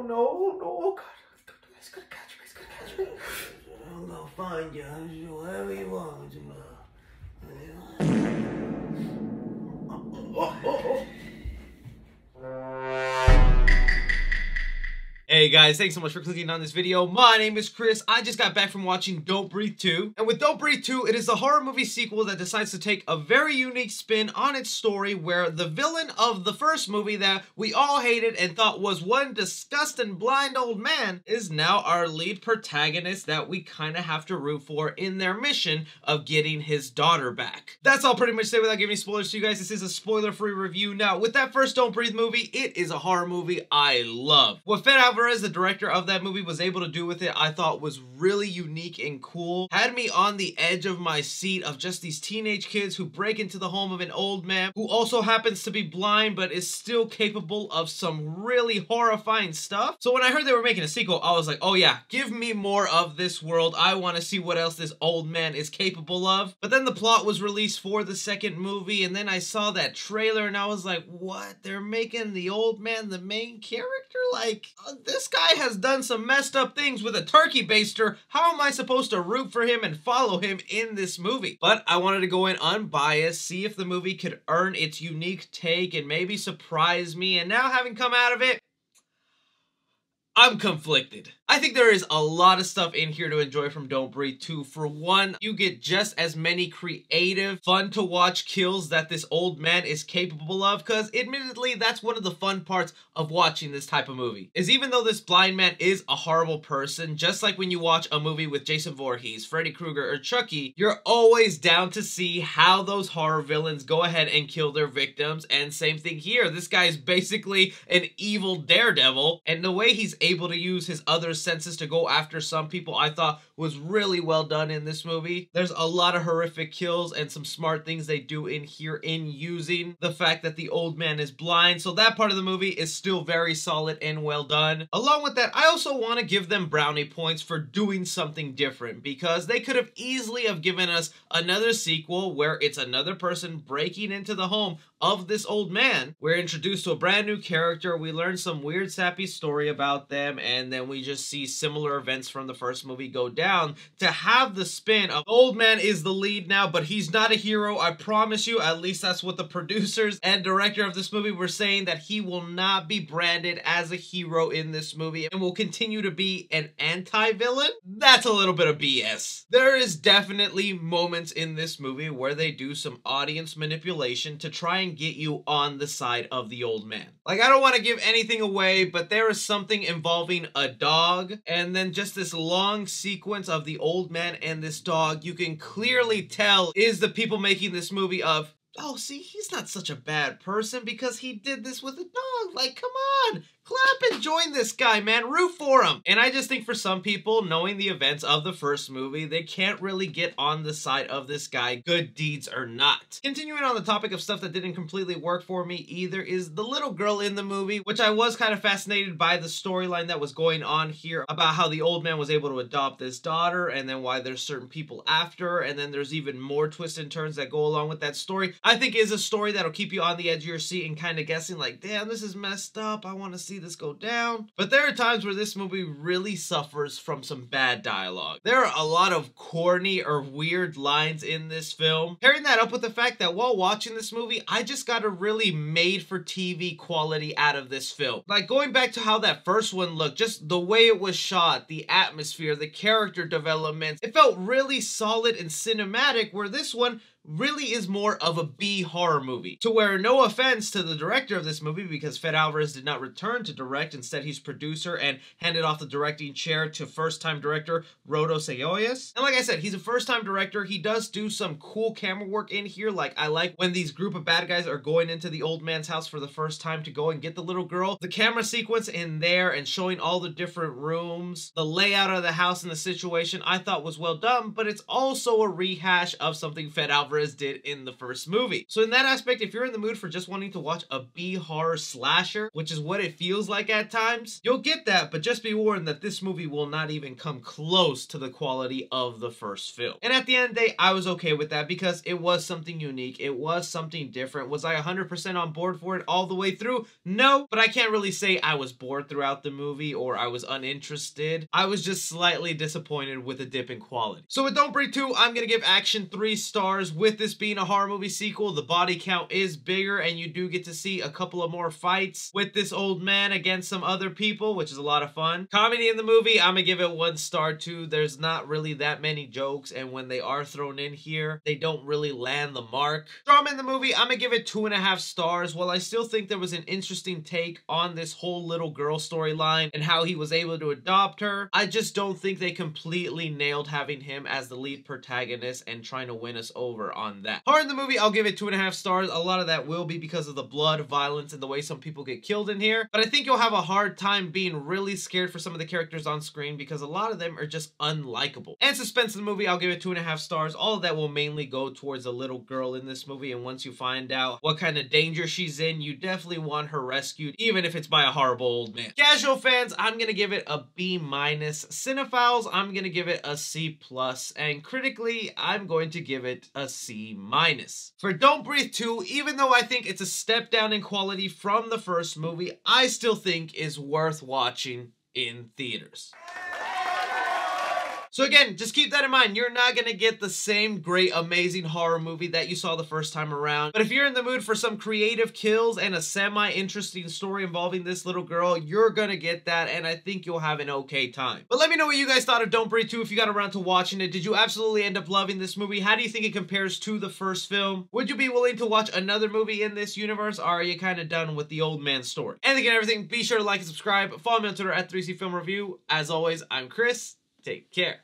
no, oh God. He's gonna catch me, he's gonna catch me. I'm gonna find you, wherever you want to go. Hey guys, thanks so much for clicking on this video. My name is Chris. I just got back from watching Don't Breathe 2. And with Don't Breathe 2, it is a horror movie sequel that decides to take a very unique spin on its story where the villain of the first movie that we all hated and thought was one disgusting blind old man is now our lead protagonist that we kind of have to root for in their mission of getting his daughter back. That's all pretty much say without giving any spoilers to you guys. This is a spoiler-free review. Now, with that first Don't Breathe movie, it is a horror movie I love. What fede Alvarez, the director of that movie, was able to do with it, I thought was really unique and cool. Had me on the edge of my seat of just these teenage kids who break into the home of an old man who also happens to be blind but is still capable of some really horrifying stuff. So when I heard they were making a sequel, I was like, oh yeah, give me more of this world. I want to see what else this old man is capable of. But then the plot was released for the second movie, and then I saw that trailer and I was like, what? They're making the old man the main character? Like, this guy has done some messed up things with a turkey baster. How am I supposed to root for him and follow him in this movie? But I wanted to go in unbiased, see if the movie could earn its unique take and maybe surprise me. And now, having come out of it, I'm conflicted. I think there is a lot of stuff in here to enjoy from Don't Breathe 2. For one, you get just as many creative, fun-to-watch kills that this old man is capable of, because admittedly, that's one of the fun parts of watching this type of movie, is even though this blind man is a horrible person, just like when you watch a movie with Jason Voorhees, Freddy Krueger, or Chucky, you're always down to see how those horror villains go ahead and kill their victims, and same thing here. This guy is basically an evil daredevil, and the way he's able to use his other senses to go after some people, I thought was really well done in this movie. There's a lot of horrific kills and some smart things they do in here in using the fact that the old man is blind, so that part of the movie is still very solid and well done. Along with that, I also want to give them brownie points for doing something different, because they could have easily have given us another sequel where it's another person breaking into the home of this old man. We're introduced to a brand new character, we learn some weird sappy story about them, and then we just see similar events from the first movie go down. To have the spin of old man is the lead now, but he's not a hero, I promise you. At least that's what the producers and director of this movie were saying, that he will not be branded as a hero in this movie and will continue to be an anti-villain. That's a little bit of BS. There is definitely moments in this movie where they do some audience manipulation to try and get you on the side of the old man. Like, I don't want to give anything away, but there is something involving a dog, and then just this long sequence of the old man and this dog. You can clearly tell is the people making this movie of, oh, see, he's not such a bad person because he did this with a dog. Like, come on, clap and join this guy, man. Root for him. And I just think for some people, knowing the events of the first movie, they can't really get on the side of this guy, good deeds or not. Continuing on the topic of stuff that didn't completely work for me either is the little girl in the movie, which I was kind of fascinated by the storyline that was going on here about how the old man was able to adopt this daughter, and then why there's certain people after, and then there's even more twists and turns that go along with that story. I think is a story that'll keep you on the edge of your seat and kind of guessing like, damn, this is messed up. I want to see this go down. But there are times where this movie really suffers from some bad dialogue. There are a lot of corny or weird lines in this film. Pairing that up with the fact that while watching this movie, I just got a really made-for-TV quality out of this film. Like, going back to how that first one looked, just the way it was shot, the atmosphere, the character development, it felt really solid and cinematic, where this one really is more of a B horror movie. To where, no offense to the director of this movie, because fede Alvarez did not return to direct, instead he's producer and handed off the directing chair to first-time director Rodo Sayoyas. And like I said, he's a first-time director. He does do some cool camera work in here. Like, I like when these group of bad guys are going into the old man's house for the first time to go and get the little girl. The camera sequence in there and showing all the different rooms, the layout of the house and the situation, I thought was well done, but it's also a rehash of something fede Alvarez Alvarez did in the first movie. So in that aspect, if you're in the mood for just wanting to watch a B horror slasher, which is what it feels like at times, you'll get that, but just be warned that this movie will not even come close to the quality of the first film. And at the end of the day, I was okay with that because it was something unique. It was something different. Was I 100% on board for it all the way through? No, but I can't really say I was bored throughout the movie or I was uninterested. I was just slightly disappointed with a dip in quality. So with Don't Breathe 2, I'm gonna give Action 3 stars. With this being a horror movie sequel, the body count is bigger and you do get to see a couple of more fights with this old man against some other people, which is a lot of fun. Comedy in the movie, I'm gonna give it 1 star too. There's not really that many jokes, and when they are thrown in here, they don't really land the mark. Drama in the movie, I'm gonna give it 2.5 stars. While I still think there was an interesting take on this whole little girl storyline and how he was able to adopt her, I just don't think they completely nailed having him as the lead protagonist and trying to win us over on that. Horror in the movie, I'll give it 2.5 stars. A lot of that will be because of the blood, violence, and the way some people get killed in here, but I think you'll have a hard time being really scared for some of the characters on screen because a lot of them are just unlikable. And suspense in the movie, I'll give it 2.5 stars. All of that will mainly go towards the little girl in this movie, and once you find out what kind of danger she's in, you definitely want her rescued, even if it's by a horrible old man. Casual fans, I'm gonna give it a B-. Cinephiles, I'm gonna give it a C+, and critically, I'm going to give it a C-. For Don't Breathe 2, even though I think it's a step down in quality from the first movie, I still think is worth watching in theaters. So again, just keep that in mind. You're not gonna get the same great, amazing horror movie that you saw the first time around. But if you're in the mood for some creative kills and a semi-interesting story involving this little girl, you're gonna get that, and I think you'll have an okay time. But let me know what you guys thought of Don't Breathe 2 if you got around to watching it. Did you absolutely end up loving this movie? How do you think it compares to the first film? Would you be willing to watch another movie in this universe, or are you kind of done with the old man story? Anything and everything, be sure to like and subscribe. Follow me on Twitter at 3C Film Review. As always, I'm Chris. Take care.